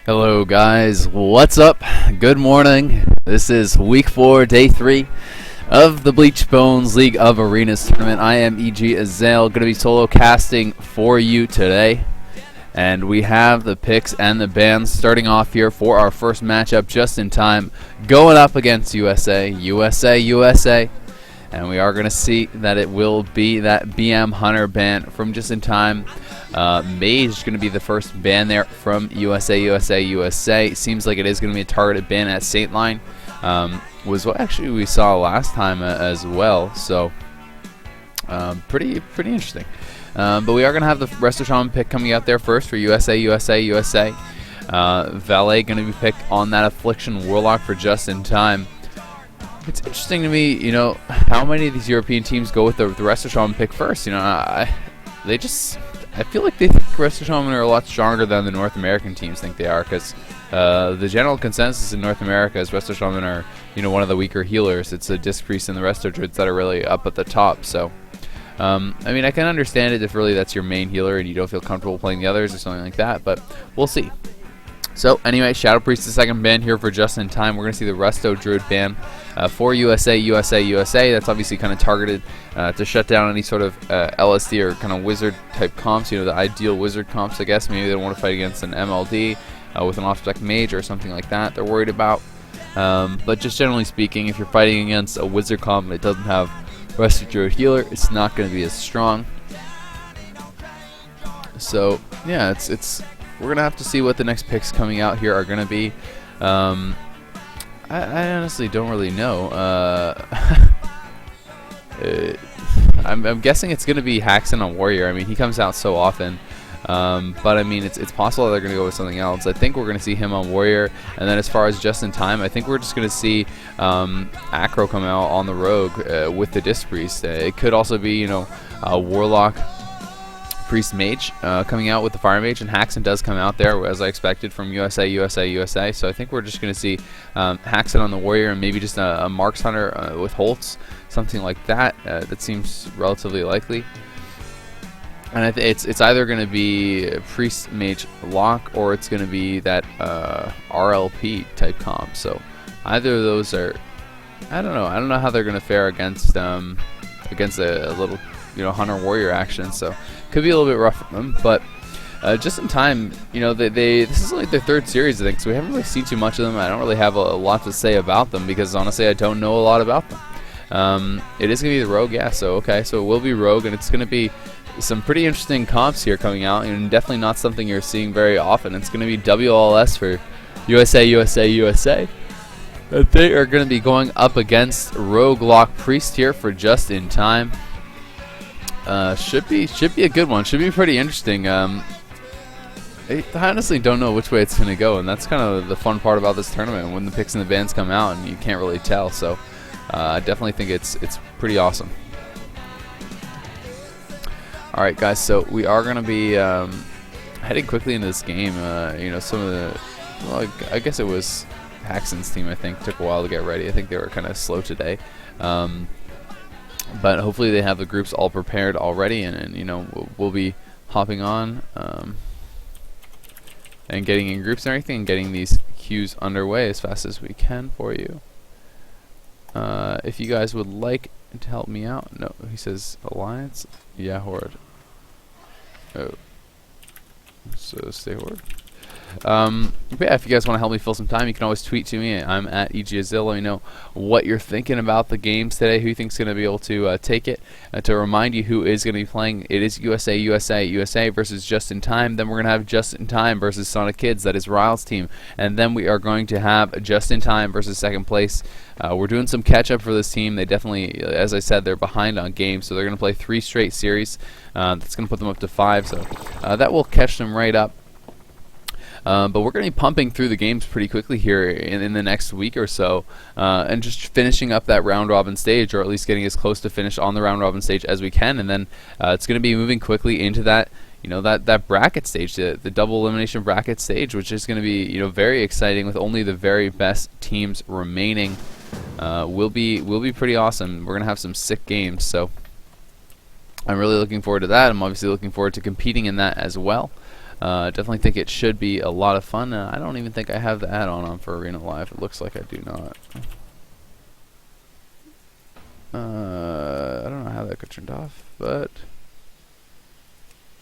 Hello guys, what's up? Good morning. This is week 4, day 3 of the Bleached Bones League of Arenas tournament. I am EG Azael, going to be solo casting for you today. And we have the picks and the bans starting off here for our first matchup just in time, going up against USA. And we are going to see that it will be that BM Hunter ban from just in time. Mage is going to be the first ban there from USA. Seems like it is going to be a targeted ban at Saint Line. Was what actually we saw last time as well. So pretty interesting. But we are going to have the Resto Shaman pick coming out there first for USA. Valet going to be picked on that Affliction Warlock for just in time. It's interesting to me, you know, how many of these European teams go with the Resto Shaman pick first. You know, I feel like they think Resto Shaman are a lot stronger than the North American teams think they are, because the general consensus in North America is Resto Shaman are, you know, one of the weaker healers. It's a Disc Priest and the Resto Druids that are really up at the top. So, I mean, I can understand it if really that's your main healer and you don't feel comfortable playing the others or something like that, but we'll see. So anyway, Shadow Priest the second ban here for just in time. We're going to see the Resto Druid ban for USA. That's obviously kind of targeted to shut down any sort of LSD or kind of wizard type comps, you know, the ideal wizard comps, I guess. Maybe they don't want to fight against an MLD with an off-spec mage or something like that they're worried about. But just generally speaking, if you're fighting against a wizard comp that doesn't have Resto Druid healer, it's not going to be as strong. So yeah, we're going to have to see what the next picks coming out here are going to be. I honestly don't really know. I'm guessing it's going to be Haxon on Warrior. I mean, he comes out so often. But I mean, it's possible they're going to go with something else. I think we're going to see him on Warrior. And then as far as just in time, I think we're just going to see Acro come out on the Rogue with the Disc Priest. It could also be, you know, Warlock Priest Mage coming out with the Fire Mage, and Haxon does come out there as I expected from USA. So I think we're just going to see Haxon on the Warrior and maybe just a Marks Hunter with Holtz, something like that. That seems relatively likely. And it's either going to be Priest Mage Lock or it's going to be that RLP type comp. So either of those are, I don't know how they're going to fare against a little, you know, Hunter Warrior action. So could be a little bit rough for them, but just in time, you know, this is like their third series, I think, so we haven't really seen too much of them. I don't really have a lot to say about them because honestly I don't know a lot about them. It is going to be the Rogue, yeah, so okay, so it will be Rogue, and it's going to be some pretty interesting comps here coming out, and definitely not something you're seeing very often. It's going to be WLS for USA. They are going to be going up against Rogue Lock Priest here for just in time. Should be a good one. Should be pretty interesting. I honestly don't know which way it's going to go, and that's kind of the fun part about this tournament, when the picks and the bans come out and you can't really tell. So I definitely think it's pretty awesome. All right, guys. So we are going to be heading quickly into this game. You know, some of the, well, I guess it was Haxon's team. I think took a while to get ready. I think they were kind of slow today. But hopefully they have the groups all prepared already, and you know, we'll be hopping on and getting in groups and everything, and getting these queues underway as fast as we can for you. If you guys would like to help me out, no, he says Alliance, yeah, Horde. Oh, so stay Horde. But yeah, if you guys want to help me fill some time, you can always tweet to me. I'm at EGAzael. Let me know what you're thinking about the games today, who you think's going to be able to take it. To remind you who is going to be playing, it is USA versus Just in Time. Then we're going to have Just in Time versus Sonic Kids. That is Rylez team. And then we are going to have Just in Time versus second place. We're doing some catch up for this team. They definitely, as I said, they're behind on games, so they're going to play 3 straight series. That's going to put them up to 5. So that will catch them right up. But we're going to be pumping through the games pretty quickly here in the next week or so, and just finishing up that round robin stage, or at least getting as close to finish on the round robin stage as we can, and then it's going to be moving quickly into that, you know, that bracket stage, the double elimination bracket stage, which is going to be, you know, very exciting with only the very best teams remaining. Will be pretty awesome. We're going to have some sick games, so I'm really looking forward to that. I'm obviously looking forward to competing in that as well. Definitely think it should be a lot of fun. I don't even think I have the add-on on for Arena Live. It looks like I do not. I don't know how that got turned off, but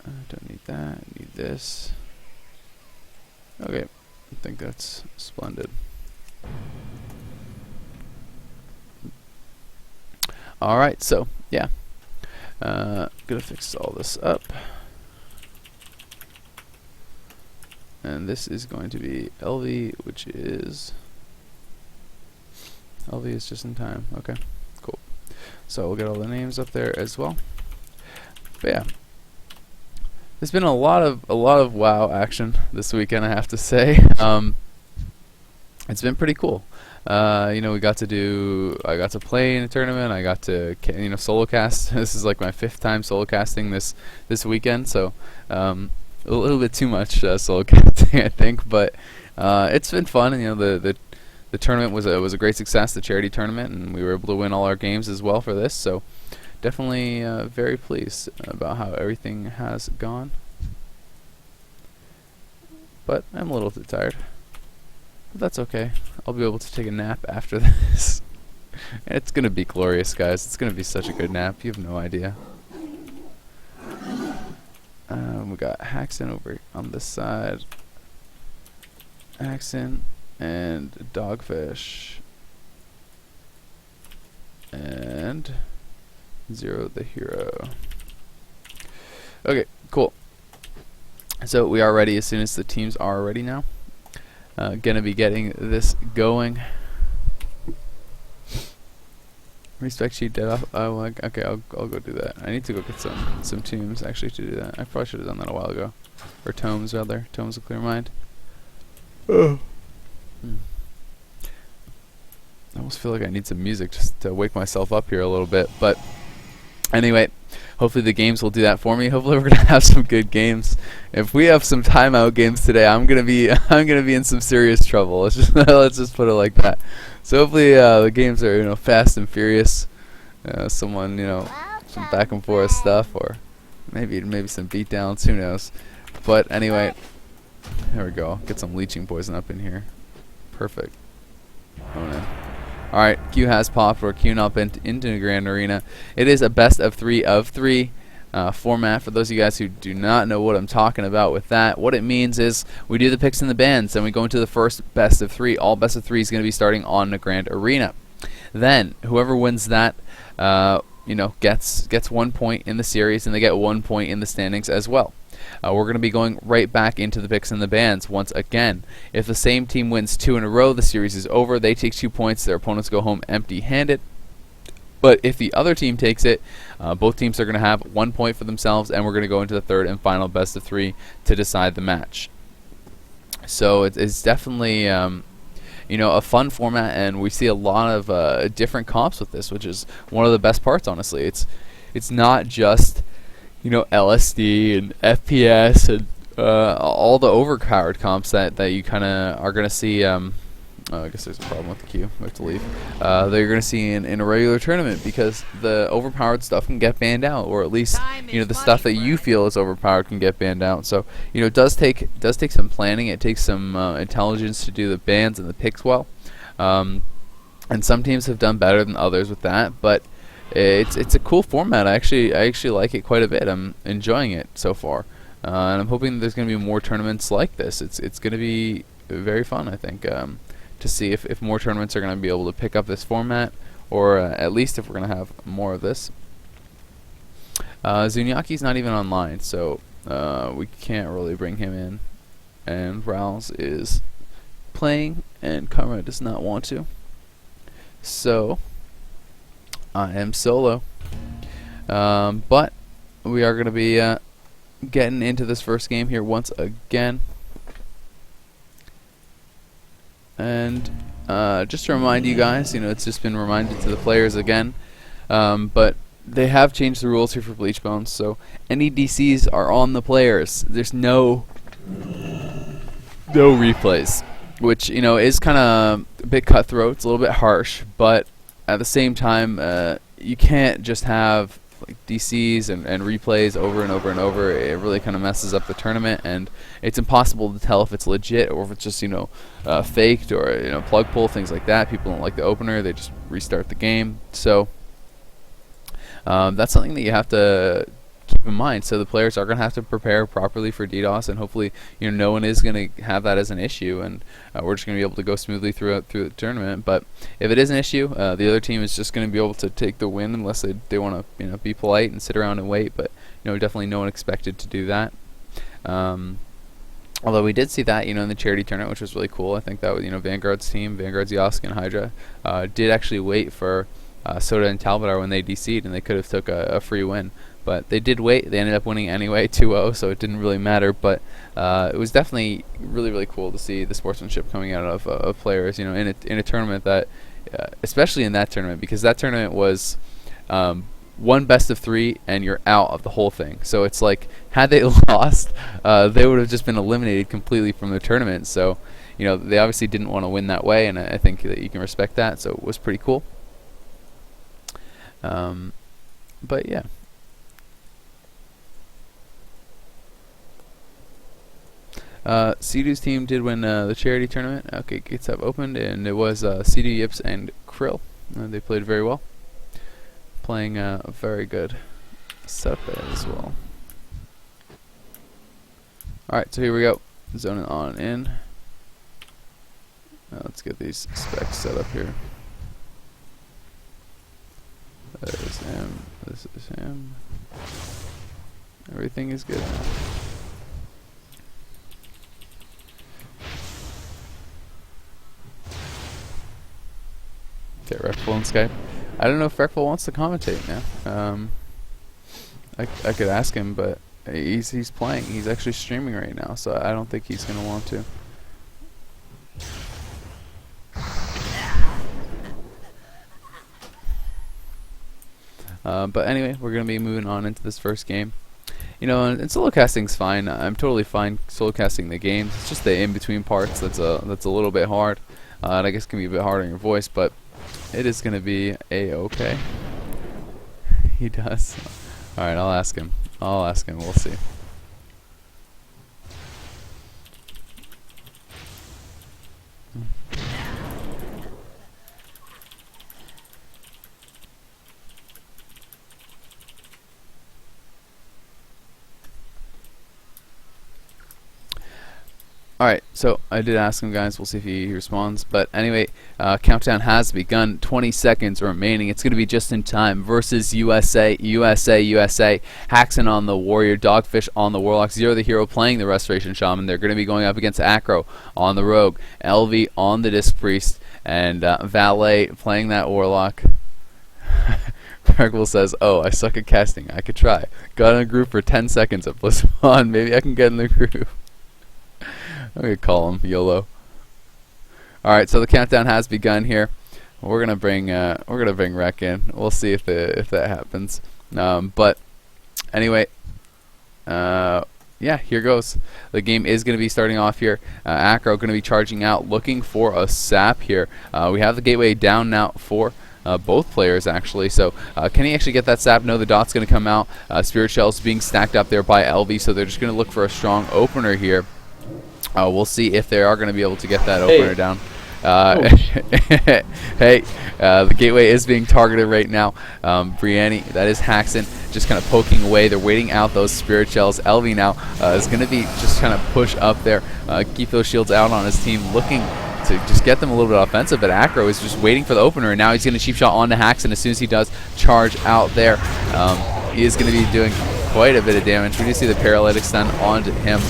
I don't need that. I need this. Okay, I think that's splendid. Alright, so, yeah. Gonna fix all this up. And this is going to be LV, which is... LV is just in time. Okay, cool. So we'll get all the names up there as well. But yeah. There's been a lot of WoW action this weekend, I have to say. It's been pretty cool. You know, I got to play in a tournament. I got to solo cast. This is like my 5th time solo casting this weekend, so a little bit too much solo casting, I think. But it's been fun. And, you know, the tournament was a great success, the charity tournament, and we were able to win all our games as well for this. So definitely very pleased about how everything has gone. But I'm a little bit tired. But that's okay. I'll be able to take a nap after this. It's gonna be glorious, guys. It's gonna be such a good nap. You have no idea. We got Haxon over on this side. Haxon and Dogfish. And Zero the Hero. Okay, cool. So we are ready as soon as the teams are ready now. Gonna be getting this going. Respect sheet dead off. Oh, okay. I'll go do that. I need to go get some tombs actually to do that. I probably should have done that a while ago, or tomes rather. Tomes of Clear Mind. I almost feel like I need some music just to wake myself up here a little bit. But anyway, hopefully the games will do that for me. Hopefully we're gonna have some good games. If we have some timeout games today, I'm gonna be in some serious trouble. Let's just put it like that. So hopefully the games are fast and furious. Someone some back and forth stuff, or maybe some beatdowns. Who knows? But anyway, there we go. Get some leeching poison up in here. Perfect. Oh no. Alright, Q has popped. We're queuing up into the Grand Arena. It is a best of 3 format. For those of you guys who do not know what I'm talking about with that, what it means is we do the picks and the bans, and we go into the first best of 3. All best of 3 is going to be starting on the Grand Arena. Then, whoever wins that, gets 1 point in the series, and they get 1 point in the standings as well. We're going to be going right back into the picks and the bans once again. If the same team wins 2 in a row, the series is over. They take 2 points. Their opponents go home empty-handed. But if the other team takes it, both teams are going to have 1 point for themselves, and we're going to go into the third and final best of 3 to decide the match. So it's definitely a fun format, and we see a lot of different comps with this, which is one of the best parts, honestly. It's not just LSD and FPS and all the overpowered comps that you kind of are going to see. I guess there's a problem with the queue. We have to leave. That you're going to see in a regular tournament, because the overpowered stuff can get banned out, or at least the stuff that you feel is overpowered can get banned out. So it does take some planning. It takes some intelligence to do the bans and the picks well. And some teams have done better than others with that, but it's a cool format. I actually like it quite a bit. I'm enjoying it so far, and I'm hoping there's going to be more tournaments like this. It's going to be very fun, I think, to see if more tournaments are going to be able to pick up this format, or at least if we're going to have more of this. Zunyaki's not even online, so we can't really bring him in, and Rylez is playing, and Conrad does not want to. So I am solo, but we are going to be getting into this first game here once again. And just to remind you guys, it's just been reminded to the players again, but they have changed the rules here for Bleached Bones, so any DCs are on the players. There's no replays, which is kind of a bit cutthroat. It's a little bit harsh, but at the same time, you can't just have DCs and replays over and over and over, it really kind of messes up the tournament, and it's impossible to tell if it's legit or if it's just, you know, faked or, you know, plug pull, things like that. People don't like the opener, they just restart the game. So that's something that you have to keep in mind. So the players are going to have to prepare properly for DDoS, and hopefully, you know, no one is going to have that as an issue, and we're just going to be able to go smoothly through the tournament. But if it is an issue, the other team is just going to be able to take the win unless they want to, you know, be polite and sit around and wait. But, you know, definitely no one expected to do that. Although we did see that, you know, in the charity tournament, which was really cool. I think that was, you know, Vanguard's team, Vanguard's Yosk and Hydra, did actually wait for Soda and Talbot when they DC'd, and they could have took a free win. But they did wait. They ended up winning anyway, 2-0, so it didn't really matter. But it was definitely really, really cool to see the sportsmanship coming out of players, you know, in a tournament that, especially in that tournament, because that tournament was one best of 3 and you're out of the whole thing. So it's like, had they lost, they would have just been eliminated completely from the tournament. So, you know, they obviously didn't want to win that way, and I think that you can respect that. So it was pretty cool. But yeah. Sea-Doo's team did win the charity tournament. Okay, gates have opened, and it was Sea-Doo, Yips, and Krill. They played very well, playing a very good setup there as well. Alright, so here we go. Zoning on in. Let's get these specs set up here. That is him. This is him. Everything is good now. Okay, Recful and Skype. I don't know if Recful wants to commentate now. I could ask him, but he's playing. He's actually streaming right now, so I don't think he's gonna want to. But anyway, we're gonna be moving on into this first game. You know, and solo casting's fine. I'm totally fine solo casting the games. It's just the in-between parts that's a little bit hard, and I guess can be a bit hard on your voice, but it is gonna be a-okay. He does. All right, I'll ask him. We'll see. Alright, so I did ask him, guys. We'll see if he responds. But anyway, countdown has begun. 20 seconds remaining. It's going to be just in time versus USA. Haxon on the Warrior, Dogfish on the Warlock, Zero the Hero playing the Restoration Shaman. They're going to be going up against Acro on the Rogue, LV on the Disc Priest, and Valet playing that Warlock. Parkwell says, "Oh, I suck at casting. I could try. Got in a group for 10 seconds at +1. Maybe I can get in the group." I'm gonna call him YOLO. Alright, so the countdown has begun here. We're gonna bring Rec in. We'll see if that happens. But anyway, yeah, here goes. The game is gonna be starting off here. Acro gonna be charging out, looking for a sap here. We have the gateway down now for both players actually. So can he actually get that sap? No, the dot's gonna come out. Spirit Shells being stacked up there by LV, so they're just gonna look for a strong opener here. We'll see if they are going to be able to get that opener down. Hey, the gateway is being targeted right now. Brianni, that is Haxon, just kind of poking away. They're waiting out those Spirit Shells. LV now is going to be just kind of push up there, keep those shields out on his team, looking to just get them a little bit offensive. But Acro is just waiting for the opener, and now he's going to cheap shot onto Haxon. As soon as he does charge out there, he is going to be doing quite a bit of damage. We do see the paralytic stun onto him.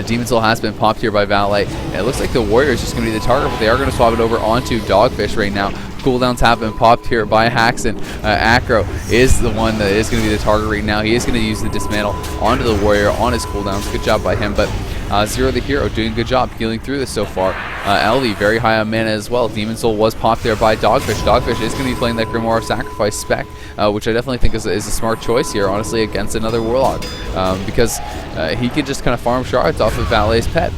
Demon Soul has been popped here by Valet, and it looks like the Warrior is just going to be the target, but they are going to swap it over onto Dogfish right now. Cooldowns have been popped here by Haxon. Acro is the one that is going to be the target right now. He is going to use the dismantle onto the Warrior on his cooldowns. Good job by him, but Zero the Hero doing a good job healing through this so far. LV very high on mana as well. Demon Soul was popped there by Dogfish. Dogfish is going to be playing that Grimoire of Sacrifice spec, which I definitely think is a smart choice here, honestly, against another Warlock, because he can just kind of farm shards off of Valet's pet.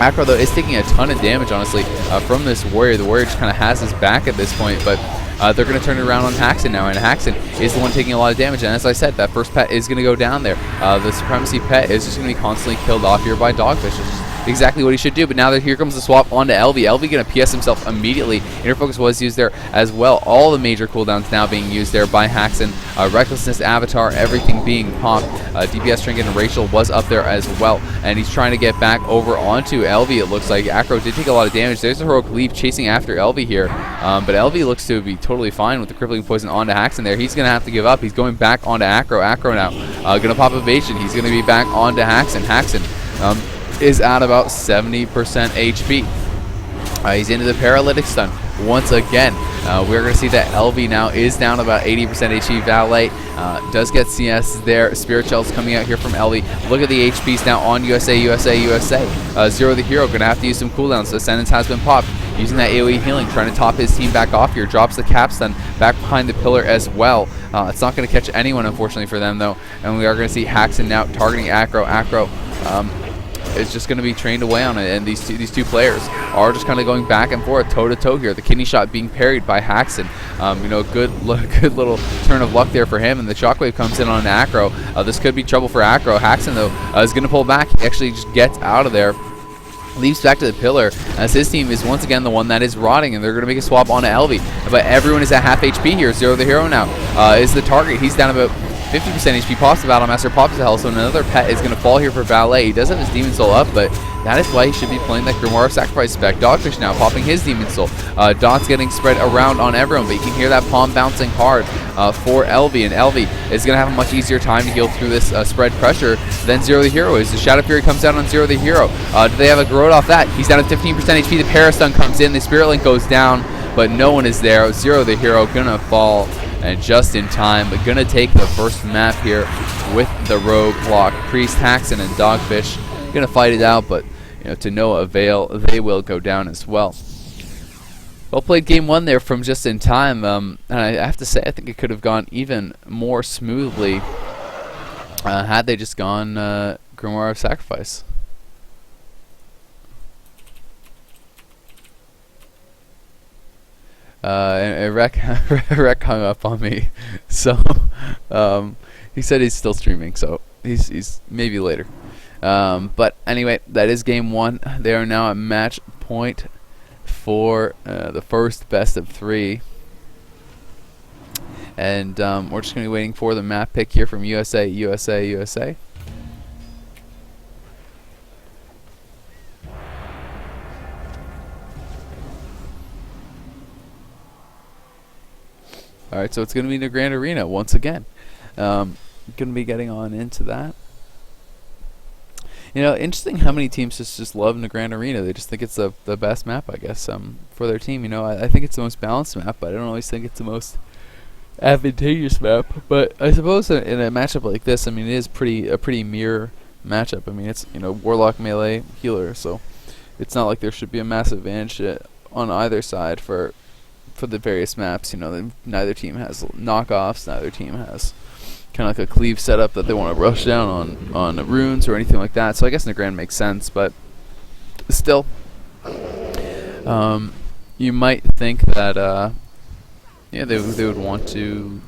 Acro, though, is taking a ton of damage, honestly, from this Warrior. The Warrior just kind of has his back at this point, but they're going to turn it around on Haxon now, and Haxon is the one taking a lot of damage. And as I said, that first pet is going to go down there. The Supremacy pet is just going to be constantly killed off here by Dogfish. It's just exactly what he should do. But now that here comes the swap onto LV. LV going to PS himself immediately. Inner Focus was used there as well. All the major cooldowns now being used there by Haxon. Recklessness, Avatar, everything being popped. DPS Trinket and Rachel was up there as well. And he's trying to get back over onto LV. It looks like Acro did take a lot of damage. There's a Heroic Leap chasing after LV here. But LV looks to be totally fine with the Crippling Poison onto Haxon there. He's going to have to give up. He's going back onto Acro. Acro now going to pop Evasion. He's going to be back onto Haxon. Haxon is at about 70% HP. He's into the Paralytic Stun once again. We're going to see that LV now is down about 80% HP. Valet does get CS there. Spirit Shells coming out here from LV. Look at the HPs now on USA. Zero the Hero going to have to use some cooldowns. The Sentence has been popped. Using that AoE healing, trying to top his team back off here. Drops the cap stun back behind the pillar as well. It's not going to catch anyone, unfortunately, for them, though. And we are going to see Haxon now targeting Acro. Acro is just going to be trained away on it, and these two players are just kind of going back and forth, toe to toe here. The kidney shot being parried by Haxon. Good little turn of luck there for him, and the shockwave comes in on Acro. This could be trouble for Acro. Haxon though is going to pull back. He actually just gets out of there. Leaps back to the pillar as his team is once again the one that is rotting, and they're going to make a swap onto LV. But everyone is at half HP here. Zero the Hero now is the target. He's down about 50% HP. Pops the Battlemaster, pops the Hell, so another pet is going to fall here for Valet. He does have his Demon Soul up, but that is why he should be playing that Grimoire of Sacrifice spec. Dogfish now popping his Demon Soul. Dots getting spread around on everyone, but you can hear that palm bouncing hard for LV, and LV is going to have a much easier time to heal through this spread pressure than Zero the Hero is. The Shadow Fury comes down on Zero the Hero. Do they have a Growth off that? He's down at 15% HP. The Parastun comes in. The Spirit Link goes down, but no one is there. Zero the Hero gonna fall, and just in time, but gonna take the first map here with the Rogue block. Priest, Haxon, and Dogfish gonna fight it out, but to no avail. They will go down as well. Well played game one there from just in time, and I have to say I think it could have gone even more smoothly had they just gone Grimoire of Sacrifice. And Rec hung up on me, so he said he's still streaming, so he's maybe later. But anyway, that is game one. They are now at match point for the first best of three, and we're just going to be waiting for the map pick here from USA. Alright, so it's going to be in the Grand Arena once again. Going to be getting on into that. Interesting how many teams just love the Grand Arena. They just think it's the best map, I guess, for their team. I think it's the most balanced map, but I don't always think it's the most advantageous map. But I suppose in a matchup like this, it is a pretty mirror matchup. It's Warlock, melee, healer, so it's not like there should be a massive advantage on either side for the various maps. Neither team has knockoffs. Neither team has kind of like a cleave setup that they want to rush down on the runes or anything like that. So I guess Nagrand makes sense, but still, you might think that they would want to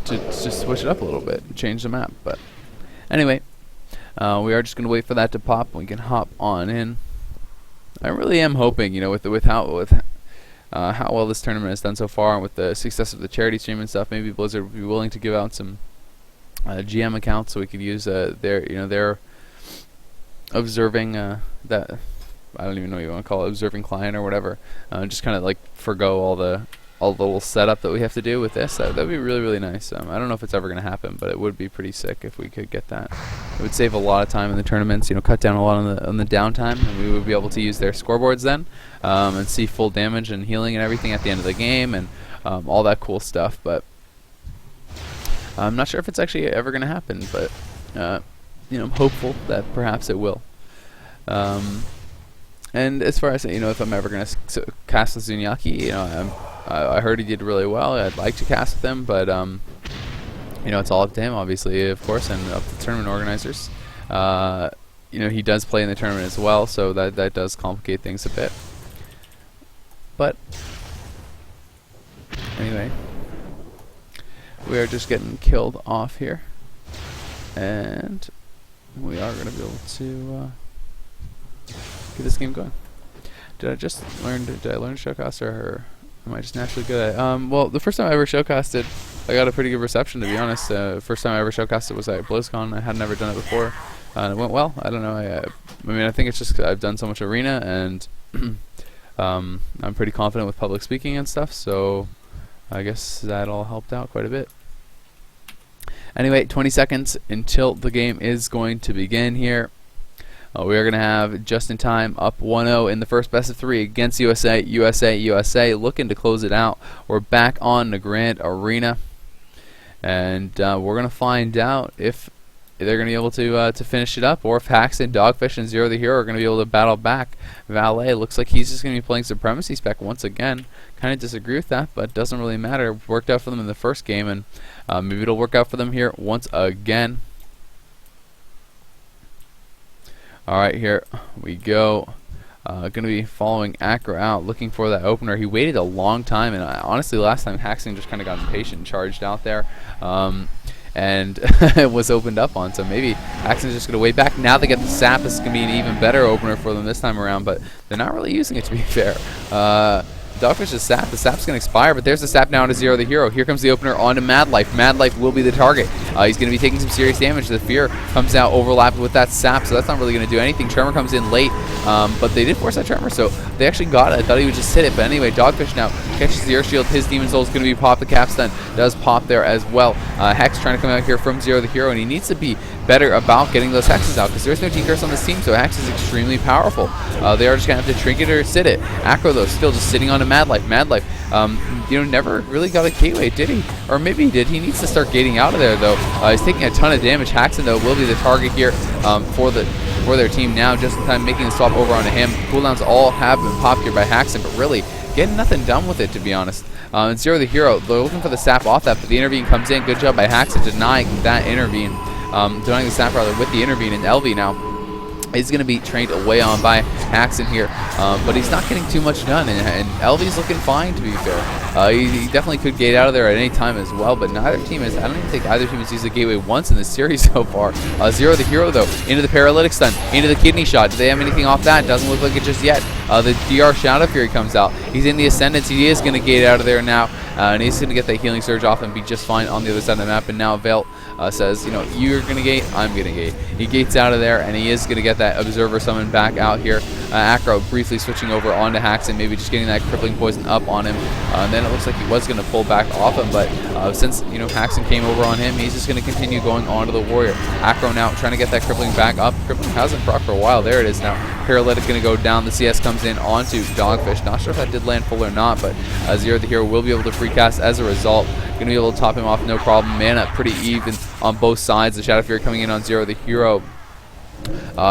just switch it up a little bit, change the map. But anyway, we are just going to wait for that to pop, and we can hop on in. I really am hoping, with how well this tournament has done so far, and with the success of the charity stream and stuff, maybe Blizzard would be willing to give out some GM accounts so we could use their observing that, I don't even know what you want to call it, observing client or whatever. Just kind of like forgo all the little setup that we have to do with this. That would be really, really nice. I don't know if it's ever going to happen, but it would be pretty sick if we could get that. It would save a lot of time in the tournaments, cut down a lot on the downtime, and we would be able to use their scoreboards then, and see full damage and healing and everything at the end of the game, and all that cool stuff. But I'm not sure if it's actually ever going to happen, but I'm hopeful that perhaps it will. And as far as if I'm ever going to cast with Zunyaki, I heard he did really well. I'd like to cast with him, but it's all up to him, obviously, of course, and up to the tournament organizers. He does play in the tournament as well, so that does complicate things a bit. But Anyway, we are just getting killed off here, and we are going to be able to get this game going. Did I learn showcast, or am I just naturally good at it? Well, the first time I ever showcasted, I got a pretty good reception, to be honest. First time I ever showcasted was at BlizzCon. I had never done it before, and it went well. I don't know. I mean, I think it's just 'cause I've done so much arena, and I'm pretty confident with public speaking and stuff, so I guess that all helped out quite a bit. Anyway, 20 seconds until the game is going to begin here. We are going to have Just in Time up 1-0 in the first best of 3 against USA. USA looking to close it out. We're back on the Grand Arena, and we're going to find out if they're going to be able to finish it up, or if Haxon, Dogfish, and Zero the Hero are going to be able to battle back. Valet looks like he's just going to be playing Supremacy spec once again. Kind of disagree with that, but doesn't really matter. Worked out for them in the first game, and maybe it'll work out for them here once again. Alright, here we go. Going to be following Acro out, looking for that opener. He waited a long time, and honestly, last time Haxon just kind of got impatient and charged out there. And it was opened up on, so maybe Haxon's just going to wait back. Now they get the sap. This is going to be an even better opener for them this time around, but they're not really using it, to be fair. Dogfish's sap. The sap's going to expire, but there's the sap now onto Zero the Hero. Here comes the opener onto Mad Life. Mad Life will be the target. He's going to be taking some serious damage. The Fear comes out overlapped with that sap, so that's not really going to do anything. Tremor comes in late, but they did force that Tremor, so they actually got it. I thought he would just hit it, but anyway, Dogfish now catches the Earth Shield. His Demon Soul is going to be popped. The Capstun does pop there as well. Hex trying to come out here from Zero the Hero, and he needs to be better about getting those Hexes out, because there's no T-Curse on this team, so Hex is extremely powerful. They are just going to have to Trinket or sit it. Acro, though, still just sitting on a Mad Life. Mad Life, never really got a gateway, did he? Or maybe he did. He needs to start gating out of there, though. He's taking a ton of damage. Haxon, though, will be the target here for their team now. Just in time making the swap over onto him. Cooldowns all have been popped here by Haxon, but really getting nothing done with it, to be honest. And Zero the Hero, they're looking for the sap off that, but the intervene comes in. Good job by Haxon denying that intervene. Denying the sap rather with the intervene, and LV now is going to be trained away on by Haxon here, but he's not getting too much done, and LV's looking fine, to be fair. He definitely could gate out of there at any time as well, but neither team is, I don't even think either team has used the gateway once in this series so far. Zero the Hero, though, into the Paralytic Stun, into the Kidney Shot. Do they have anything off that? Doesn't look like it just yet. The DR Shadow Fury comes out. He's in the Ascendance. He is going to gate out of there now, and he's going to get that Healing Surge off and be just fine on the other side of the map, and now Velt says, you're going to gate, I'm going to gate. He gates out of there, and he is going to get that Observer Summon back out here. Acro briefly switching over onto Haxon, maybe just getting that Crippling Poison up on him. And then it looks like he was going to pull back off him, but since, Haxon came over on him, he's just going to continue going on to the Warrior. Acro now trying to get that Crippling back up. Crippling hasn't proc for a while. There it is now. Paralytic going to go down. The CS comes in onto Dogfish. Not sure if that did land full or not, but Zero the Hero will be able to free cast as a result. Going to be able to top him off, no problem. Mana pretty even on both sides. The Shadow Fury coming in on Zero the Hero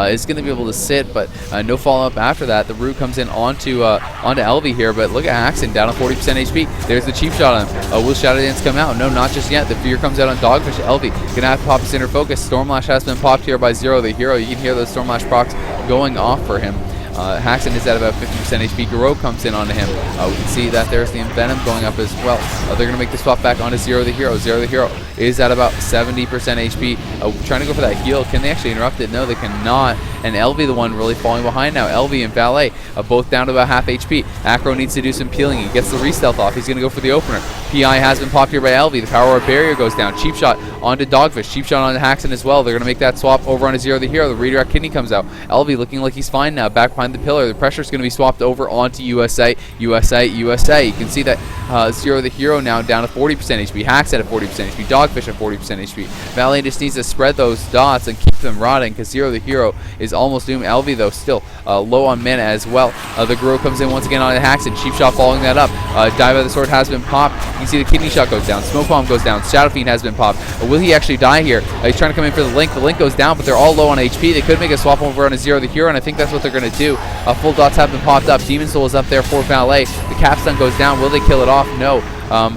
is going to be able to sit, but no follow-up after that. The Root comes in onto LV here, but look at Haxon down to 40% HP. There's the cheap shot on him. Will Shadow Dance come out? No, not just yet. The Fear comes out on Dogfish. LV going to have to pop his Inner Focus. Stormlash has been popped here by Zero the Hero. You can hear those Stormlash procs going off for him. Haxon is at about 50% HP. Garou comes in onto him. We can see that there's the Envenom going up as well. They're going to make the swap back onto Zero the Hero. Zero the Hero is at about 70% HP. Trying to go for that heal. Can they actually interrupt it? No, they cannot. And LV, the one really falling behind now. LV and Valet both down to about half HP. Acro needs to do some peeling. He gets the re-stealth off. He's going to go for the opener. PI has been popped here by LV. The Power of Barrier goes down. Cheap shot onto Dogfish. Cheap shot onto Haxon as well. They're going to make that swap over onto Zero the Hero. The Redirect Kidney comes out. LV looking like he's fine now. Back behind the pillar. The pressure is going to be swapped over onto USA. You can see that Zero the Hero now down to 40% HP. Haxon at 40% HP. Dogfish at 40% HP. Valet just needs to spread those dots and keep them rotting, because Zero the Hero is almost doomed. LV, though, still low on mana as well. The Garou comes in once again on Haxon. Cheap shot following that up. Dive by the Sword has been popped. You can see the Kidney Shot goes down. Smoke Bomb goes down. Shadow Fiend has been popped. Will he actually die here? He's trying to come in for the Link. The Link goes down, but they're all low on HP. They could make a swap over on a Zero the Hero, and I think that's what they're going to do. Full dots have been popped up. Demon Soul is up there for Valet. The Capstun goes down. Will they kill it off? No.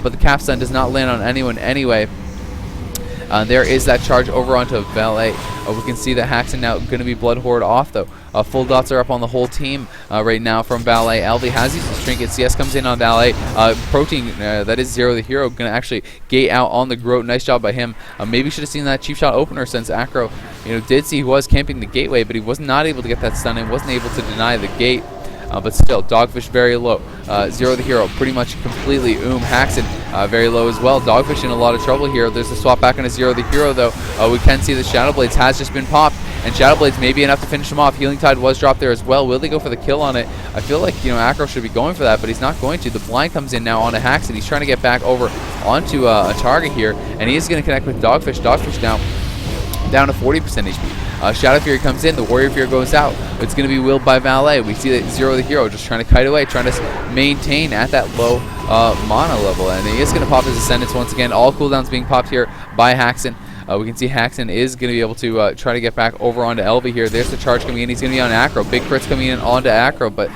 But the Capstun does not land on anyone anyway. There is that charge over onto Valet. We can see that Haxon now going to be Blood Horde off, though. Full dots are up on the whole team right now from Valet. LV has used his trinket. CS comes in on Valet. Protein, that is Zero the Hero, going to actually gate out on the Groat. Nice job by him. Maybe should have seen that cheap shot opener, since Acro, did see he was camping the gateway, but he was not able to get that stun and wasn't able to deny the gate. But still, Dogfish very low. Zero the Hero pretty much completely Haxon very low as well. Dogfish in a lot of trouble here. There's a swap back on a Zero the Hero though. We can see the Shadow Blades has just been popped, and Shadow Blades may be enough to finish him off. Healing Tide was dropped there as well. Will they go for the kill on it? I feel like Acro should be going for that, but he's not going to. The blind comes in now onto Haxon. He's trying to get back over onto a target here, and he is going to connect with Dogfish. Dogfish now down to 40% HP. Shadow Fury comes in, the Warrior Fear goes out. It's going to be willed by Valet. We see that Zero the Hero just trying to kite away, trying to maintain at that low mana level. And he is going to pop his Ascendance once again. All cooldowns being popped here by Haxon. We can see Haxon is going to be able to try to get back over onto Elvi here. There's the charge coming in. He's going to be on Acro. Big crits coming in onto Acro, but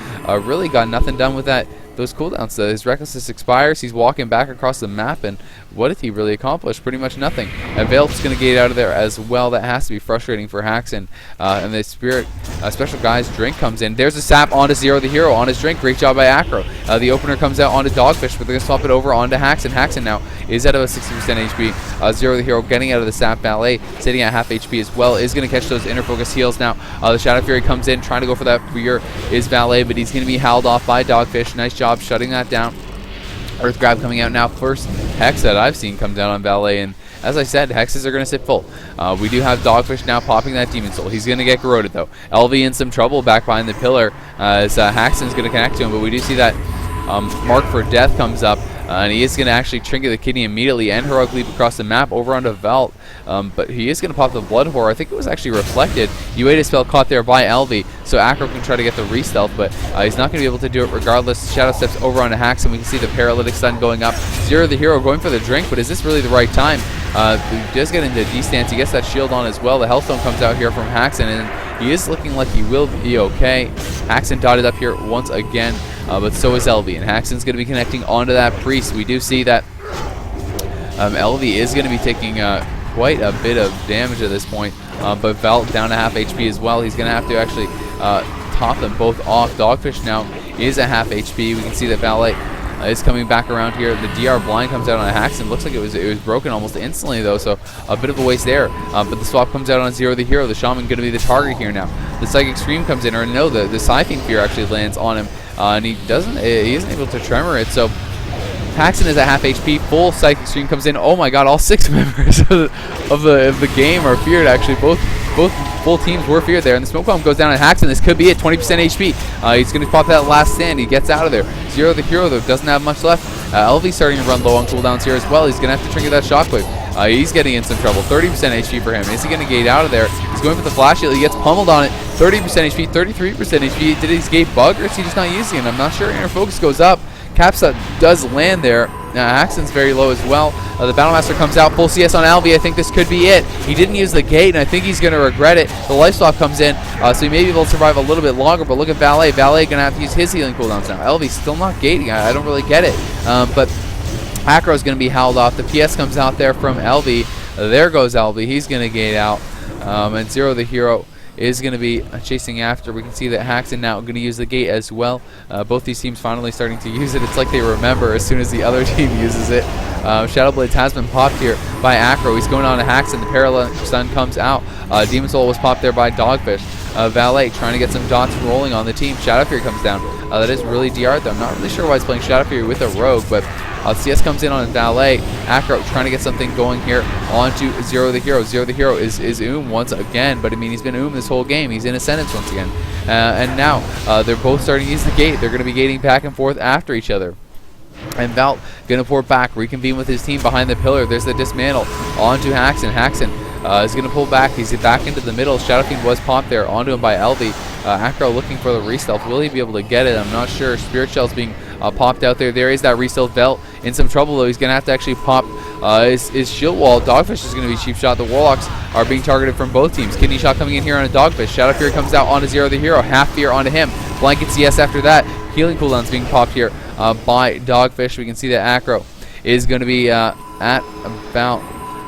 really got nothing done with those cooldowns. His Recklessness expires. He's walking back across the map, and what did he really accomplish? Pretty much nothing. Veil's going to gate out of there as well. That has to be frustrating for Haxon. And the Spirit Special Guy's drink comes in. There's a sap onto Zero the Hero on his drink. Great job by Acro. The opener comes out onto Dogfish, but they're going to swap it over onto Haxon. Haxon now is at about 60% HP. Zero the Hero getting out of the sap. Valet sitting at half HP as well. Is going to catch those inner focus heals now. The Shadow Fury comes in, trying to go for that fear is Valet, but he's going to be held off by Dogfish. Nice job shutting that down. Earth Grab coming out now. First Hex that I've seen come down on Valet, and as I said, Hexes are going to sit full. We do have Dogfish now popping that Demon Soul. He's going to get corroded though. LV in some trouble back behind the pillar as Haxon's going to connect to him, but we do see that Mark for Death comes up. And he is going to actually Trinket the Kidney immediately and Heroic Leap across the map over onto Velt. But he is going to pop the Blood Horror. I think it was actually reflected. Ueda spell caught there by LV, so Acro can try to get the re-stealth, but he's not going to be able to do it regardless. Shadow steps over onto Haxon. We can see the Paralytic Stun going up. Zero the Hero going for the drink, but is this really the right time? He does get into D-stance. He gets that shield on as well. The Hellstone comes out here from Haxon, and he is looking like he will be okay. Haxon dotted up here once again. But so is LV, and Haxon's going to be connecting onto that Priest. We do see that LV is going to be taking quite a bit of damage at this point, but Velt down to half HP as well. He's going to have to actually top them both off. Dogfish now is at half HP. We can see that Valet is coming back around here. The DR blind comes out on Haxon. Looks like it was broken almost instantly though, so a bit of a waste there. But the swap comes out on Zero the Hero. The Shaman going to be the target here now. The Psychic Scream comes in, or no, the Scything Fear actually lands on him. And he isn't able to tremor it, so Haxon is at half HP. Full Psychic Stream comes in. Oh my god, all 6 members of the game are feared actually. Both full teams were feared there, and the Smoke Bomb goes down on Haxon. This could be it, 20% HP. He's going to pop that last stand. He gets out of there. Zero the Hero though doesn't have much left. LV's starting to run low on cooldowns here as well. He's going to have to Trinket that Shockwave. He's getting in some trouble. 30% HP for him. Is he going to gate out of there? He's going for the Flash Shield. He gets pummeled on it. 30% HP, 33% HP. Did his gate bug, or is he just not using it? I'm not sure. Inner Focus goes up. Capsa does land there. Haxon's very low as well. The Battlemaster comes out. Full CS on Alvi. I think this could be it. He didn't use the gate, and I think he's going to regret it. The Life Swap comes in, so he may be able to survive a little bit longer, but look at Valet. Valet going to have to use his healing cooldowns now. Alvi's still not gating. I don't really get it. But Acro's going to be held off. The PS comes out there from LV. There goes LV. He's going to gate out. And Zero the Hero is going to be chasing after. We can see that Haxon now going to use the gate as well. Both these teams finally starting to use it. It's like they remember as soon as the other team uses it. Shadow Blades has been popped here by Acro. He's going on to Haxon. The Paralytic Stun comes out. Demon Soul was popped there by Dogfish. Valet trying to get some dots rolling on the team. Shadow Fury comes down. That is really DR though. I'm not really sure why he's playing Shadow Fury with a Rogue, but CS comes in on Valet. Acro trying to get something going here onto Zero the Hero. Zero the Hero is once again, but I mean he's been this whole game. He's in Ascendance once again. And now they're both starting to use the gate. They're going to be gating back and forth after each other. And Velt going to pour back, reconvene with his team behind the pillar. There's the dismantle onto Haxon. Haxon is going to pull back. He's back into the middle. Shadow Fiend was popped there onto him by LV. Acro looking for the re-stealth. Will he be able to get it? I'm not sure. Spirit Shell's being popped out there. There is that re-stealth. Velt in some trouble though. He's going to have to actually pop his shield wall. Dogfish is going to be cheap shot. The Warlocks are being targeted from both teams. Kidney shot coming in here on a Dogfish. Shadow Fury comes out onto Zero the Hero. Half fear onto him. Blanket CS after that. Healing cooldowns being popped here by Dogfish. We can see that Acro is going to be at about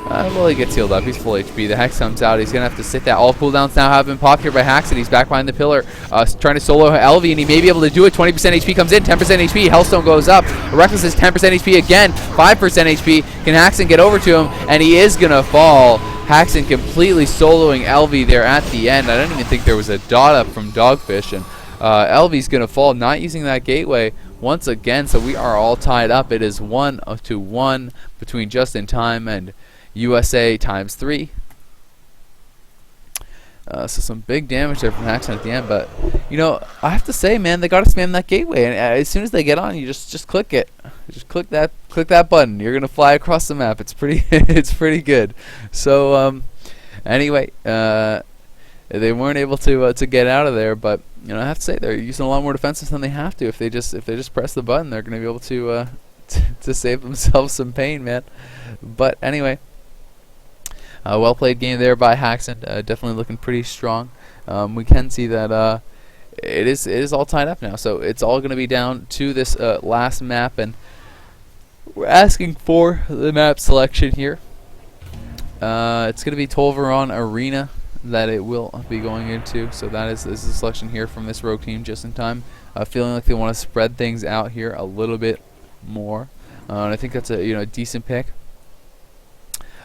Well, he gets healed up. He's full HP. The Hex comes out. He's going to have to sit that. All cooldowns now have been popped here by Haxon. He's back behind the pillar, trying to solo LV, and he may be able to do it. 20% HP comes in, 10% HP. Hellstone goes up. Reckless is 10% HP again, 5% HP. Can Haxon get over to him? And he is going to fall. Haxon completely soloing LV there at the end. I don't even think there was a dot up from Dogfish, and LV's going to fall, not using that gateway once again. So we are all tied up. It is 1-1 between Just in Time and USA times 3. So some big damage there from Haxon at the end, but you know, I have to say, man, they gotta spam that gateway, and as soon as they get on, you just click it. Just click that button. You're gonna fly across the map. It's pretty it's pretty good. So anyway, they weren't able to get out of there, but you know, I have to say they're using a lot more defenses than they have to. If they just press the button, they're gonna be able to save themselves some pain, man. But anyway, well played game there by Haxon. Definitely looking pretty strong. We can see that it is all tied up now, so it's all going to be down to this last map, and we're asking for the map selection here. It's going to be Tolvaron Arena that it will be going into, so this is the selection here from this rogue team, Just in Time. Feeling like they want to spread things out here a little bit more, and I think that's a decent pick.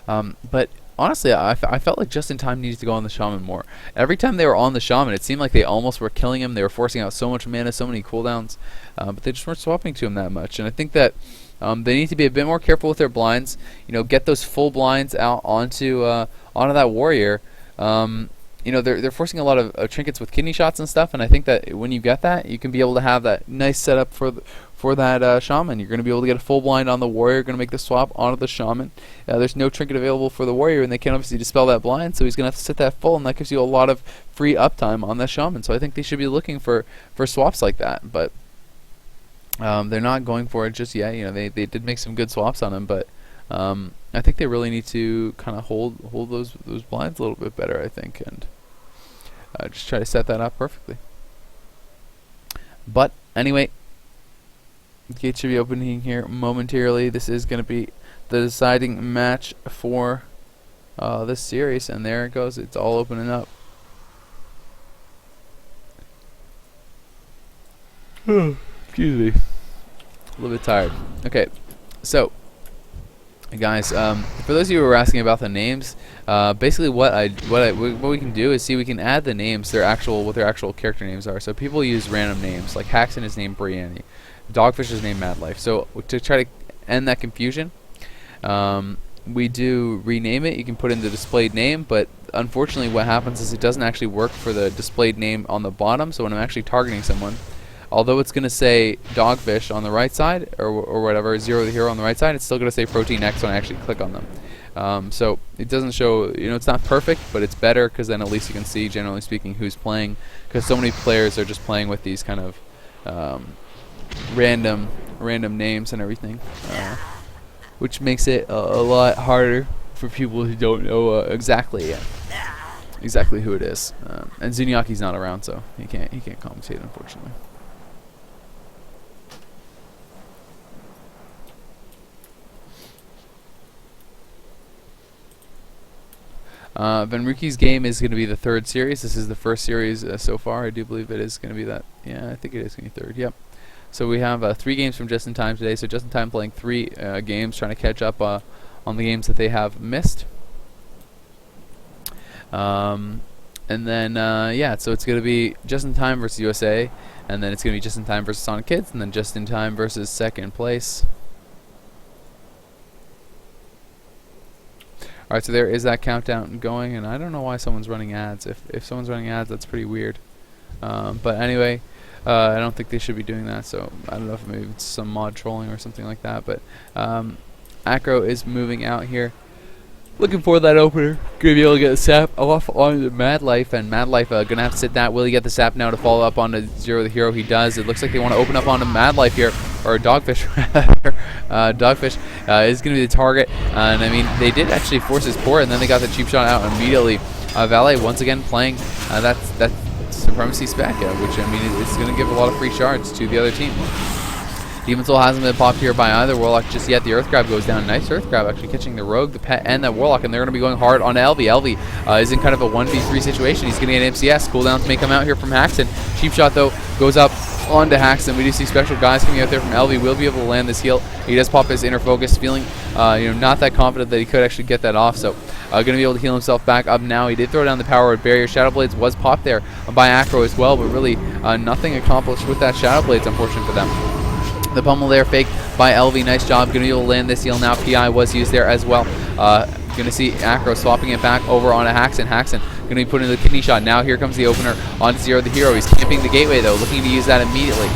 But honestly, I felt like Just in Time needed to go on the Shaman more. Every time they were on the Shaman, it seemed like they almost were killing him. They were forcing out so much mana, so many cooldowns, but they just weren't swapping to him that much. And I think that they need to be a bit more careful with their blinds. Get those full blinds out onto that warrior. They're forcing a lot of trinkets with kidney shots and stuff, and I think that when you get that, you can be able to have that nice setup for that Shaman. You're going to be able to get a full blind on the warrior, going to make the swap onto the Shaman. There's no trinket available for the warrior, and they can't obviously dispel that blind, so he's going to have to sit that full, and that gives you a lot of free uptime on that Shaman. So I think they should be looking for swaps like that, but they're not going for it just yet. They did make some good swaps on him, but I think they really need to kind of hold those blinds a little bit better, I think, and just try to set that up perfectly. But anyway, the gate should be opening here momentarily. This is going to be the deciding match for this series, and there it goes. It's all opening up. Excuse me, a little bit tired. Okay, so guys, for those of you who are asking about the names, basically what we can do is see we can add the names, what their actual character names are. So people use random names, like Haxon is named Brienne, Dogfish is named Madlife. So to try to end that confusion, we do rename it. You can put in the displayed name, but unfortunately what happens is it doesn't actually work for the displayed name on the bottom. So when I'm actually targeting someone, although it's going to say Dogfish on the right side, or whatever, Zero the Hero on the right side, it's still going to say Protein X when I actually click on them. So it doesn't show, it's not perfect, but it's better, because then at least you can see, generally speaking, who's playing, because so many players are just playing with these kind of random names and everything, which makes it a lot harder for people who don't know exactly who it is. And Zunyaki's not around, so he can't commentate, unfortunately. Venruki's game is going to be the third series. This is the first series so far. I do believe it is going to be that. Yeah, I think it is going to be third. Yep. So we have 3 games from Just in Time today. So Just in Time playing 3 games, trying to catch up on the games that they have missed. And then yeah, so it's going to be Just in Time versus USA, and then it's going to be Just in Time versus Sonic Kids, and then Just in Time versus second place. Alright, so there is that countdown going, and I don't know why someone's running ads. If someone's running ads, that's pretty weird. But anyway, I don't think they should be doing that, so I don't know if maybe it's some mod trolling or something like that. But Acro is moving out here, looking for that opener. Gonna be able to get the sap off on Madlife, and Madlife gonna have to sit that. Will he get the sap now to follow up onto Zero the Hero? He does. It looks like they want to open up onto Madlife here, or Dogfish rather. Dogfish is gonna be the target, and I mean they did actually force his port, and then they got the cheap shot out immediately. Valet once again playing that Supremacy spec, which I mean is gonna give a lot of free shards to the other team. Demon Soul hasn't been popped here by either Warlock just yet. The Earth Grab goes down. Nice Earth Grab actually catching the Rogue, the Pet, and the Warlock, and they're going to be going hard on LV. LV is in kind of a 1v3 situation. He's getting an MCS. Cooldowns may come out here from Haxon. Cheap Shot, though, goes up onto Haxon. We do see special guys coming out there from LV. Will be able to land this heal. He does pop his inner focus, feeling not that confident that he could actually get that off. So going to be able to heal himself back up now. He did throw down the power word barrier. Shadow Blades was popped there by Acro as well, but really nothing accomplished with that Shadow Blades, unfortunate for them. The pummel there faked by LV. Nice job. Going to be able to land this heal now. PI was used there as well. Going to see Acro swapping it back over onto Haxon. Haxon going to be putting the kidney shot. Now here comes the opener onto Zero the Hero. He's camping the gateway though, looking to use that immediately.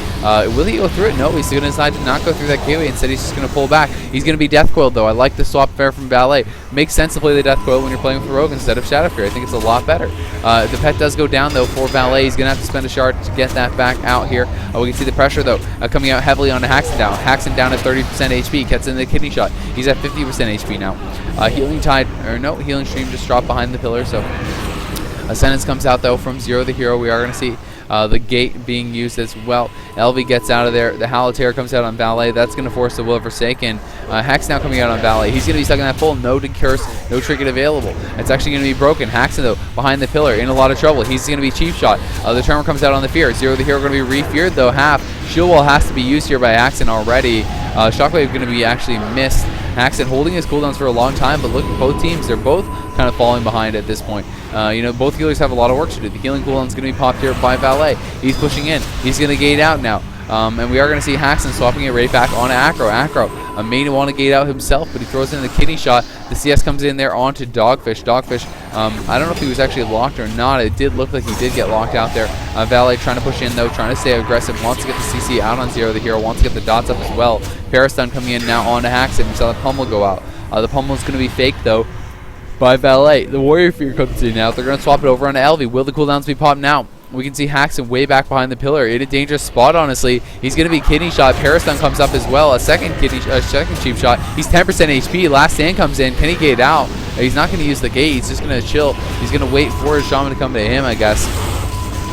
Will he go through it? No, he's going to decide to not go through that gateway. Instead, he's just going to pull back. He's going to be Death Coiled though. I like the swap fair from Ballet. Makes sense to play the Death Coil when you're playing with Rogue instead of Shadow Fury. I think it's a lot better. The Pet does go down though for Ballet. He's going to have to spend a shard to get that back out here. We can see the pressure though coming out heavily onto Haxon down. Haxon down at 30% HP. Gets in the kidney shot. He's at 50% HP now. Healing Tide, or no, Healing Stream just dropped behind the pillar. So Ascendance comes out though from Zero the Hero. We are going to see the gate being used as well. LV gets out of there. The Halotera comes out on Ballet. That's going to force the Will of Forsaken. Hex now coming out on Ballet. He's going to be stuck in that full. No Curse, no Trinket available. It's actually going to be broken. Haxon though behind the pillar in a lot of trouble. He's going to be Cheap Shot. The Tremor comes out on the Fear. Zero the Hero going to be re-feared though. Half. Shield Wall has to be used here by Haxon already. Shockwave going to be actually missed. Haxon holding his cooldowns for a long time, but look at both teams. They're both kind of falling behind at this point. Both healers have a lot of work to do. The healing cooldown is going to be popped here by Valet. He's pushing in. He's going to gate out now. And we are going to see Haxon swapping it right back onto Acro. Acro may want to gate out himself, but he throws in the kidney shot. The CS comes in there onto Dogfish. Dogfish, I don't know if he was actually locked or not. It did look like he did get locked out there. Valet trying to push in though, trying to stay aggressive. Wants to get the CC out on Zero the Hero. Wants to get the dots up as well. Parastun coming in now onto Haxon. We saw the pummel go out. The pummel is going to be fake though by Valet. The Warrior Fear comes in now. They're going to swap it over onto LV. Will the cooldowns be popped now? We can see Haxon way back behind the pillar in a dangerous spot, honestly. He's going to be kidney shot. Parastun comes up as well. A second cheap shot. He's 10% HP. Last Stand comes in. Can he gate out? He's not going to use the gate. He's just going to chill. He's going to wait for his shaman to come to him, I guess.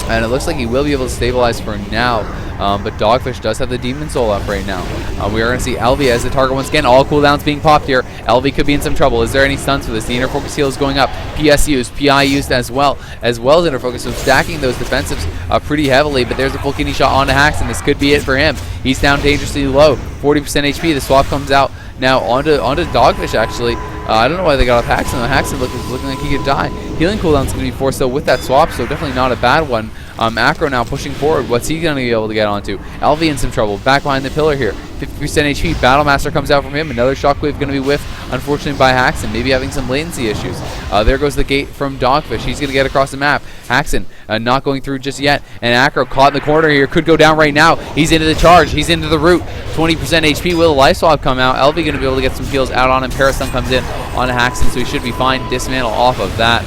And it looks like he will be able to stabilize for now. But Dogfish does have the Demon Soul up right now. We are going to see LV as the target once again. All cooldowns being popped here. LV could be in some trouble. Is there any stuns for this? The inner focus heal is going up. PS used, PI used as well as inner focus. So stacking those defensives pretty heavily. But there's a full kidney shot onto Haxon. This could be it for him. He's down dangerously low. 40% HP. The swap comes out now onto Dogfish actually. I don't know why they got off Haxon. Haxon looking like he could die. Healing cooldown's going to be forced though with that swap, so definitely not a bad one. Acro now pushing forward. What's he going to be able to get onto? LV in some trouble. Back behind the pillar here. 50% HP. Battlemaster comes out from him. Another Shockwave going to be whiffed, unfortunately, by Haxon. Maybe having some latency issues. There goes the gate from Dogfish. He's going to get across the map. Haxon not going through just yet. And Acro caught in the corner here. Could go down right now. He's into the charge. He's into the root. 20% HP. Will the life swap come out? LV going to be able to get some heals out on him. Parastun comes in on Haxon, so he should be fine. Dismantle off of that.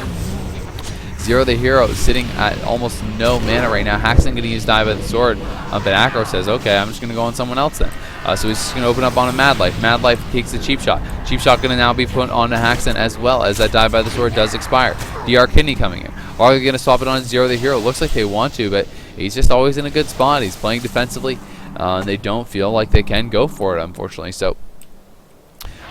Zero the Hero sitting at almost no mana right now. Haxon going to use Die by the Sword, but Acro says, okay, I'm just going to go on someone else then. So he's just going to open up on a Mad Life. Mad Life takes the Cheap Shot. Cheap Shot going to now be put on to Haxon as well as that Die by the Sword does expire. DR Kidney coming in. Are they going to swap it on Zero the Hero? Looks like they want to, but he's just always in a good spot. He's playing defensively, and they don't feel like they can go for it, unfortunately. So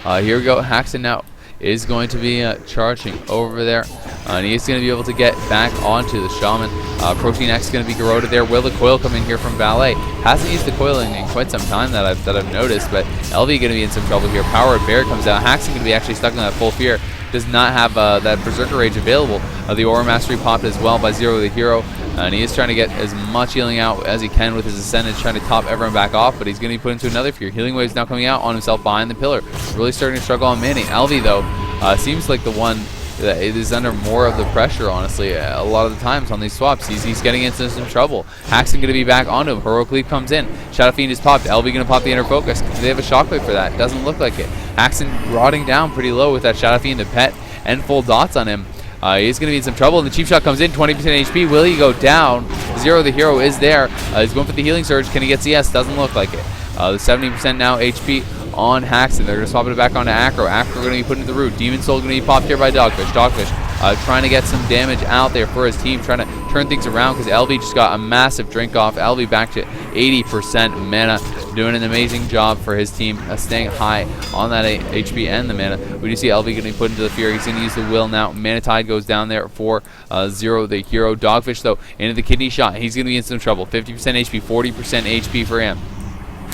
here we go. Haxon now is going to be charging over there. And he's going to be able to get back onto the Shaman. Protein X is going to be corroded there. Will the coil come in here from Ballet? Hasn't used the coil in quite some time that I've noticed, but LV going to be in some trouble here. Power Bear comes out. Haxon going to be actually stuck in that full fear. Does not have that Berserker Rage available. The Aura Mastery popped as well by Zero the Hero. And he is trying to get as much healing out as he can with his Ascendance, trying to top everyone back off, but he's going to be put into another fear. Healing Wave is now coming out on himself behind the pillar. Really starting to struggle on Manny. LV, though, seems like the one that is under more of the pressure, honestly, a lot of the times on these swaps. He's getting into some trouble. Haxon going to be back onto him. Heroic Leap comes in. Shadow Fiend is popped. LV going to pop the inner focus. Do they have a Shockwave for that? Doesn't look like it. Haxon rotting down pretty low with that Shadow Fiend, the Pet, and full dots on him. He's going to be in some trouble, and the Cheap Shot comes in, 20% HP. Will he go down? Zero the Hero is there. He's going for the Healing Surge. Can he get CS? Doesn't look like it. The 70% now HP on Haxon. They're going to swap it back onto Acro. Acro going to be put into the root. Demon Soul going to be popped here by Dogfish. Dogfish trying to get some damage out there for his team, trying to turn things around because LV just got a massive drink off. LV back to 80% mana. doing an amazing job for his team, staying high on that HP and the mana. We do see LV going to be put into the Fury. He's going to use the will now. Mana Tide goes down there for Zero the Hero. Dogfish, though, into the kidney shot. He's going to be in some trouble. 50% HP, 40% HP for him.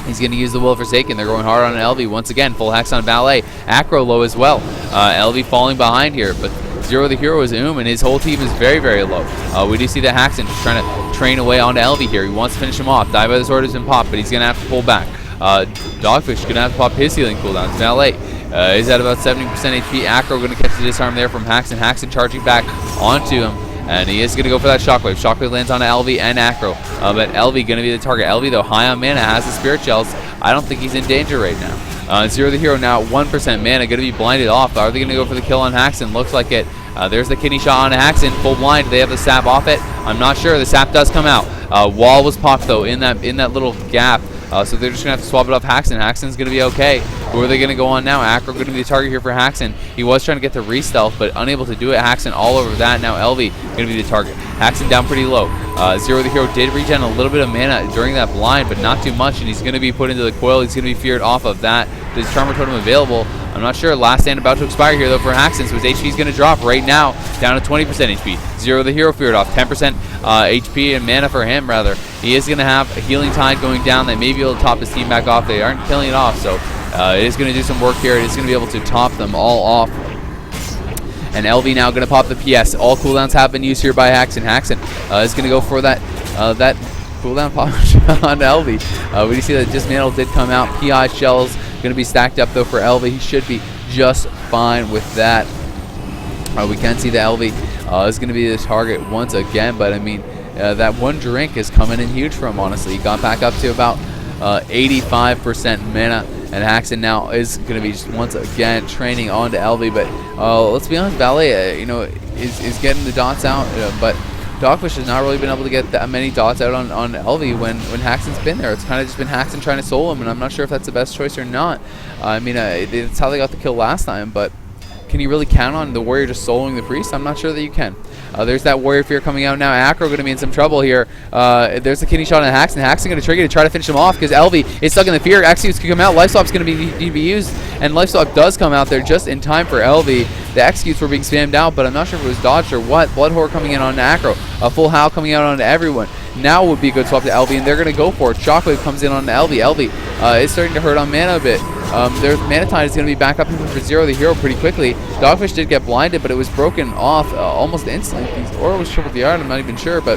He's going to use the Will of Forsaken. They're going hard on LV. Once again, full hacks on Valet. Acro low as well. LV falling behind here, but Zero the Hero is and his whole team is very, very low. We do see that Haxon just trying to train away onto LV here. He wants to finish him off. Die by the Sword has been popped, but he's going to have to pull back. Dogfish going to have to pop his healing cooldowns. Valet is at about 70% HP. Acro going to catch the disarm there from Haxon. Haxon charging back onto him. And he is going to go for that Shockwave. Shockwave lands on LV and Acro. But LV going to be the target. LV, though, high on mana, has the Spirit Shells. I don't think he's in danger right now. Zero the Hero now, 1% mana, going to be blinded off. Are they going to go for the kill on Haxon? Looks like it. There's the kidney shot on Haxon. Full blind. Do they have the sap off it? I'm not sure. The sap does come out. Wall was popped, though, in that little gap. So they're just going to have to swap it off Haxon. Haxon's going to be okay. Who are they going to go on now? Acro going to be the target here for Haxon. He was trying to get the re-stealth, but unable to do it. Haxon all over that. Now LV going to be the target. Haxon down pretty low. Zero the Hero did regen a little bit of mana during that blind, but not too much, and he's going to be put into the coil. He's going to be feared off of that. Does Charmer Totem available? I'm not sure. Last stand about to expire here, though, for Haxon, so his HP is going to drop right now down to 20% HP. Zero the Hero feared off. 10% HP and mana for him, rather. He is going to have a Healing Tide going down that may be able to top his team back off. They aren't killing it off, so it is going to do some work here. It is going to be able to top them all off. And LV now going to pop the PS. All cooldowns have been used here by Haxon. Haxon is going to go for that cooldown pop on LV. We see that Dismantle did come out. PI shells going to be stacked up, though, for LV. He should be just fine with that. We can see that LV is going to be the target once again, but I mean, that one drink is coming in huge for him, honestly. He got back up to about 85% mana, and Haxon now is going to be just once again training onto LV. But let's be honest, Valet, is getting the dots out, but Dogfish has not really been able to get that many dots out on LV when Haxon's been there. It's kind of just been Haxon trying to solo him, and I'm not sure if that's the best choice or not. I mean, it's how they got the kill last time, but can you really count on the Warrior just soloing the Priest? I'm not sure that you can. There's that Warrior Fear coming out now. Acro going to be in some trouble here. There's the kidney shot on Haxon. Haxon going to trigger to try to finish him off because LV is stuck in the Fear. Executes can come out. Life Swap's going to need to be used, and Life Swap does come out there just in time for LV. The Executes were being spammed out, but I'm not sure if it was dodged or what. Blood Horror coming in on Acro. A full Howl coming out on everyone. Now would be a good swap to LV, and they're going to go for it. Shockwave comes in on LV. LV is starting to hurt on mana a bit. Their Mana Tide is going to be back up for Zero the Hero pretty quickly. Dogfish did get blinded, but it was broken off almost instantly. Or it was triple the art, I'm not even sure, but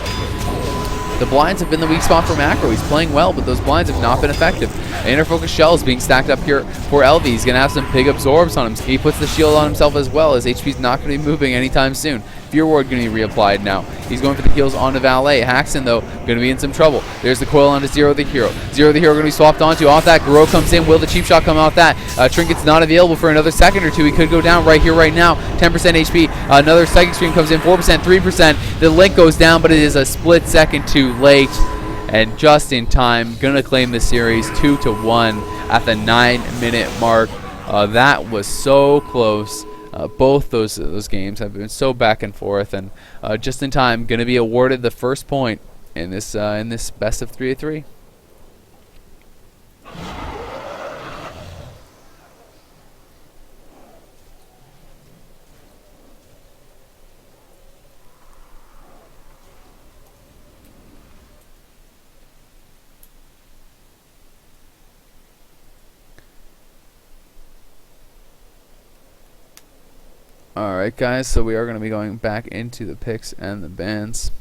the blinds have been the weak spot for Macro. He's playing well, but those blinds have not been effective. Inner Focus Shell is being stacked up here for LV. He's going to have some big absorbs on him. He puts the shield on himself as well, as HP's not going to be moving anytime soon. Fear Ward going to be reapplied now. He's going for the heals onto Valet. Haxon, though, going to be in some trouble. There's the coil onto Zero the Hero. Zero the Hero going to be swapped onto. Off that, Garo comes in. Will the cheap shot come off that? Trinket's not available for another second or two. He could go down right here, right now. 10% HP. Another Psychic Stream comes in. 4%, 3%. The link goes down, but it is a split second too late. And just in time, going to claim the series 2-1 at the 9-minute mark. That was so close. Both those games have been so back and forth, and just in time, going to be awarded the first point in this best of 3-3. Alright guys, so we are going to be going back into the picks and the bans.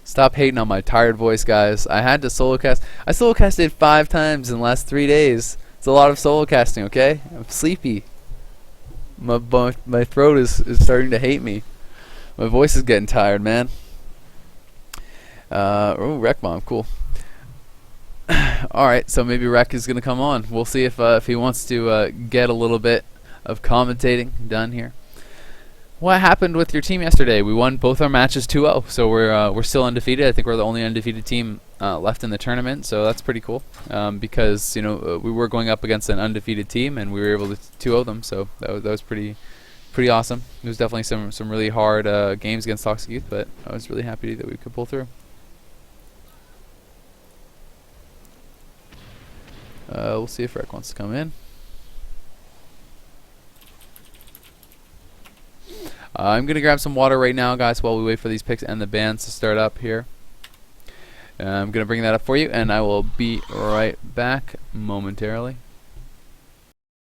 Stop hating on my tired voice, guys. I had to solo cast. I solo casted 5 times in the last 3 days. It's a lot of solo casting, okay? I'm sleepy. My throat is starting to hate me. My voice is getting tired, man. Oh, Wreck Bomb, cool. Alright, so maybe Wreck is going to come on. We'll see if he wants to get a little bit of commentating done here. What happened with your team yesterday? We won both our matches 2-0, so we're still undefeated. I think we're the only undefeated team left in the tournament, so that's pretty cool. Because we were going up against an undefeated team, and we were able to 2-0 them, so that was pretty awesome. It was definitely some really hard games against Toxic Youth, but I was really happy that we could pull through. We'll see if Rick wants to come in. I'm going to grab some water right now, guys, while we wait for these picks and the bands to start up here. I'm going to bring that up for you, and I will be right back momentarily.